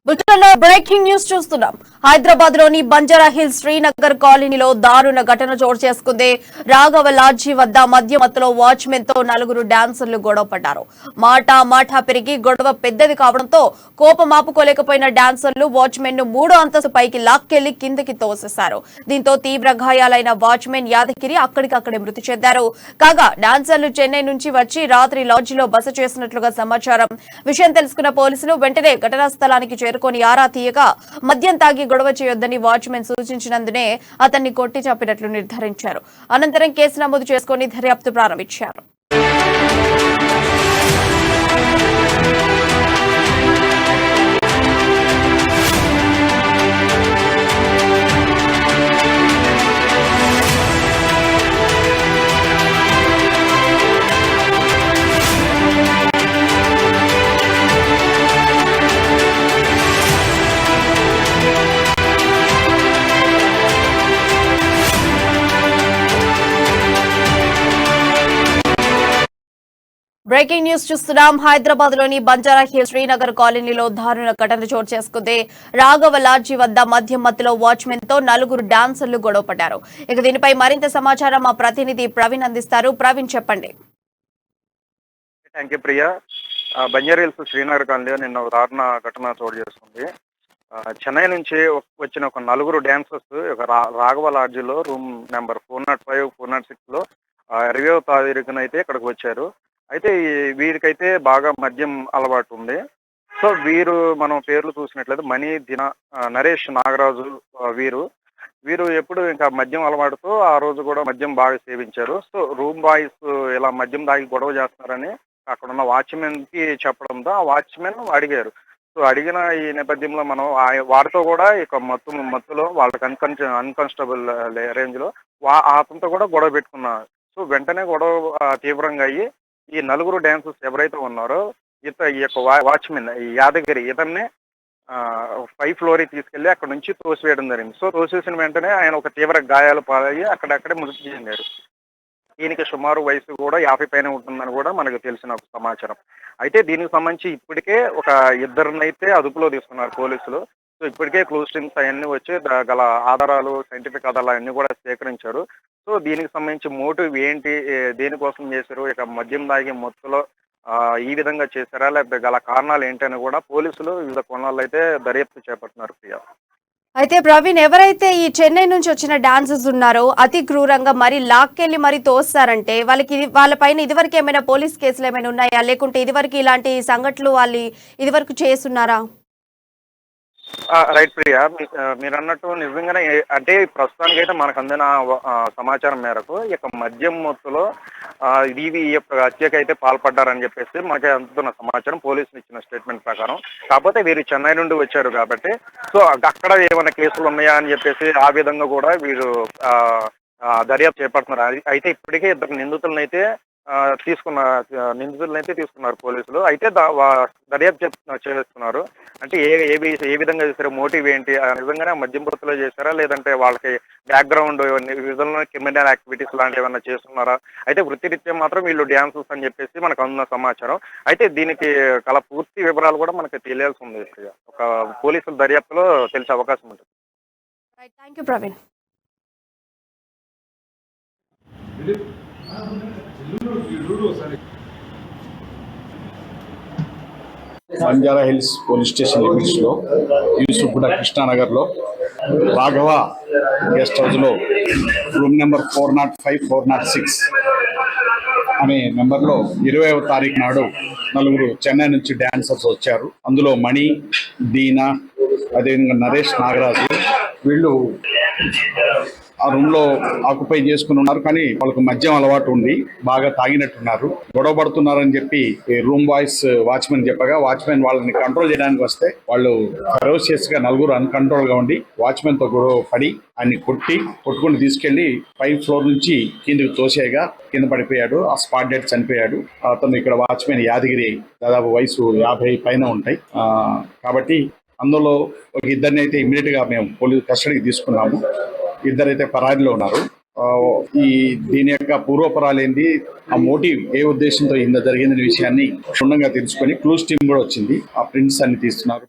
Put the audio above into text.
బులెటిన్లో breaking news చూస్తున్నాం. హైదరాబాద్ లోని బంజారా హిల్స్ శ్రీనగర్ కాలనీలో దారుణ ఘటన చోటు చేసుకుంది. రాఘవ లాడ్జీ వద్ద మద్యం మత్తులో వాచ్మెన్ తో నలుగురు డాన్సర్లు గొడవ పడ్డారు. మాట పెరిగి గొడవ పెద్దది కావడంతో కోపం ఆపుకోలేకపోయిన డాన్సర్లు వాచ్మెన్ ను 3వ అంతస్తు పైకి లాక్కెళ్లి కిందకి తోసేశారు. దీంతో తీవ్ర గాయాలైన వాచ్మెన్ యాదగిరి అక్కడికక్కడే మృతి చెందారు. కాగా డాన్సర్లు చెన్నై నుంచి వచ్చి రాత్రి లాడ్జిలో బస చేసినట్లుగా సమాచారం. విషయం తెలుసుకున్న పోలీసులు వెంటనే ఘటనా స్థలానికి చేరుకొని ఆరా తీయగా మద్యం తాగి గొడవ చేయొద్దని వాచ్మెన్ సూచించినందునే అతన్ని కొట్టి చంపినట్లు నిర్ధారించారు. అనంతరం కేసు నమోదు చేసుకుని దర్యాప్తు ప్రారంభించారు. బ్రేకింగ్ న్యూస్ చూస్తున్నాం. హైదరాబాద్ లోని బంజారా హిల్స్ శ్రీనగర్ కాలనీలో దారుణ ఘటన చోటు చేసుకుంది. రాఘవ లాడ్జీ వద్ద మద్యం మత్తులో వాచ్మెన్ తో నలుగురు డాన్సర్లు గొడవ పడ్డారు. ఇక దీనిపై మరింత సమాచారం మా ప్రతినిధి ప్రవీణ్ అందిస్తారు. ప్రవీణ్, చెప్పండి. Thank you Priya. Banjara hills Srinagar కాలనీలో నిన్న దారుణ ఘటన చోటు చేసుకుంది. చెన్నై నుంచి వచ్చిన ఒక నలుగురు డాన్సర్స్ రాఘవ లాడ్జీలో రూమ్ నెంబర్ 405, 406 లో 20వ తారీఖున అయితే ఇక్కడికి వచ్చారు. అయితే వీరికైతే బాగా మద్యం అలవాటు ఉంది. సో వీరు మనం పేర్లు చూసినట్లయితే మణి, దిన, నరేష్, నాగరాజు వీరు ఎప్పుడు ఇంకా మద్యం అలవాటుతో ఆ రోజు కూడా మద్యం బాగా సేవించారు. సో రూమ్ బాయ్స్ ఇలా మద్యం తాగి గొడవ చేస్తున్నారని అక్కడ ఉన్న వాచ్మెన్ కి చెప్పడంతో ఆ వాచ్మెన్ అడిగారు. సో అడిగిన ఈ నేపథ్యంలో మనం వారితో కూడా ఇక మత్తులో వాళ్ళకి అన్కాన్స్టబుల్ రేంజ్ లో అతనితో కూడా గొడవ పెట్టుకున్నారు. సో వెంటనే గొడవ తీవ్రంగా అయ్యి ఈ నలుగురు డాన్సర్స్ ఎవరైతే ఉన్నారో ఈ యొక్క వాచ్మెన్ యాదగిరి ఇతన్ని 5th ఫ్లోర్ తీసుకెళ్లి అక్కడ నుంచి తోసివేయడం జరిగింది. సో తోసేసిన వెంటనే ఆయన ఒక తీవ్ర గాయాలు పాలయ్యి అక్కడక్కడే మృతి చెందారు. ఈయనకి సుమారు వయసు కూడా 50 పైన ఉంటుందని కూడా మనకు తెలిసిన ఒక సమాచారం. అయితే దీనికి సంబంధించి ఇప్పటికే ఒక ఇద్దరినైతే అదుపులో తీసుకున్నారు పోలీసులు. సో ఇప్పటికే క్లోజ్ టీమ్స్ అవన్నీ వచ్చి గల ఆధారాలు, సైంటిఫిక్ ఆధారాలు అన్నీ కూడా సేకరించారు. సో దీనికి సంబంధించి మోటివ్ ఏంటి, దేనికోసం చేశారు, ఇక మద్యం తాగి మొత్తులో ఈ విధంగా చేశారా, లేకపోతే గల కారణాలు ఏంటని కూడా పోలీసులు వివిధ కోణాల్లో అయితే దర్యాప్తు చేపడుతున్నారు ప్రియా. అయితే ప్రవీణ్, ఎవరైతే ఈ చెన్నై నుంచి వచ్చిన డాన్సర్స్ ఉన్నారో అతి క్రూరంగా మరి లాక్కెళ్లి మరి తోస్తారంటే వాళ్ళపైన ఇదివరకు ఏమైనా పోలీస్ కేసులు ఏమైనా ఉన్నాయా, లేకుంటే ఇదివరకు ఇలాంటి సంఘటనలు వాళ్ళు ఇదివరకు చేస్తున్నారా? రైట్ ప్రియా, మీరు అన్నట్టు నిజంగానే అంటే ప్రస్తుతానికి అయితే మనకు అందిన సమాచారం మేరకు ఇక మద్యం మొత్తులో ఈ యొక్క హత్యకి అయితే పాల్పడ్డారని చెప్పేసి మనకి అందుతున్న సమాచారం, పోలీసులు ఇచ్చిన స్టేట్మెంట్ ప్రకారం. కాకపోతే వీరు చెన్నై నుండి వచ్చారు కాబట్టి సో అక్కడ ఏమైనా కేసులు ఉన్నాయా అని చెప్పేసి ఆ విధంగా కూడా వీరు దర్యాప్తు చేపడుతున్నారు. అయితే ఇప్పటికే ఇద్దరు నిందితులనైతే తీసుకున్నారు పోలీసులు. అయితే దర్యాప్తు చేస్తున్నారు. అంటే ఏ విధంగా చేశారు, మోటివ్ ఏంటి, నిజంగానే మద్యం పొత్తులో చేశారా, లేదంటే వాళ్ళకి బ్యాక్గ్రౌండ్ విధంగా క్రిమినల్ యాక్టివిటీస్ లాంటివి ఏమన్నా చేస్తున్నారా. అయితే వృత్తిరీత్యా మాత్రం వీళ్ళు డాన్సర్స్ అని చెప్పేసి మనకు అందున్న సమాచారం. అయితే దీనికి గల పూర్తి వివరాలు కూడా మనకి తెలియాల్సి ఉంది. ఒక పోలీసుల దర్యాప్తులో తెలిసే అవకాశం ఉంటుంది. Thank you Praveen. Banjara hills police station limits లో యూసుఫ్గూడ కృష్ణానగర్లో రాఘవ గెస్ట్ హౌస్లో రూమ్ నెంబర్ 405, 406 అనే నెంబర్లో 20వ తారీఖు నాడు నలుగురు చెన్నై నుంచి డాన్సర్స్ వచ్చారు. అందులో మణి, దీనా, అదేవిధంగా నరేష్, నాగరాజు వీళ్ళు ఆ రూమ్ లో ఆక్యుపై చేసుకుని ఉన్నారు. కానీ వాళ్ళకు మద్యం అలవాటు ఉంది, బాగా తాగినట్టున్నారు, గొడవ పడుతున్నారని చెప్పి రూమ్ బాయ్స్ వాచ్మెన్ చెప్పగా వాచ్మెన్ వాళ్ళని కంట్రోల్ చేయడానికి వస్తే వాళ్ళు ఫెరోషియస్ గా నలుగురు అన్కంట్రోల్ గా ఉండి వాచ్మెన్ తో గొడవ పడి ఆయన్ని కొట్టుకుని తీసుకెళ్లి 5th ఫ్లోర్ నుంచి కిందకి తోసేయగా కింద పడిపోయాడు. ఆ స్పాట్ డెడ్ చనిపోయాడు. అతను ఇక్కడ వాచ్మెన్ యాదగిరి, దాదాపు వయసు 50 పైన ఉంటాయి. కాబట్టి అందులో ఒక ఇద్దరిని అయితే ఇమీడియట్ గా మేము పోలీసు కస్టడీకి తీసుకున్నాము. ఇద్దరైతే పరారీలో ఉన్నారు. దీని యొక్క పూర్వపరాలు ఏంది, ఆ మోటివ్ ఏ ఉద్దేశంతో ఇంత జరిగిందనే విషయాన్ని క్షుణ్ణంగా తెలుసుకొని క్లూస్ టీమ్ కూడా వచ్చింది. ఆ ప్రింట్స్ అన్ని తీస్తున్నారు.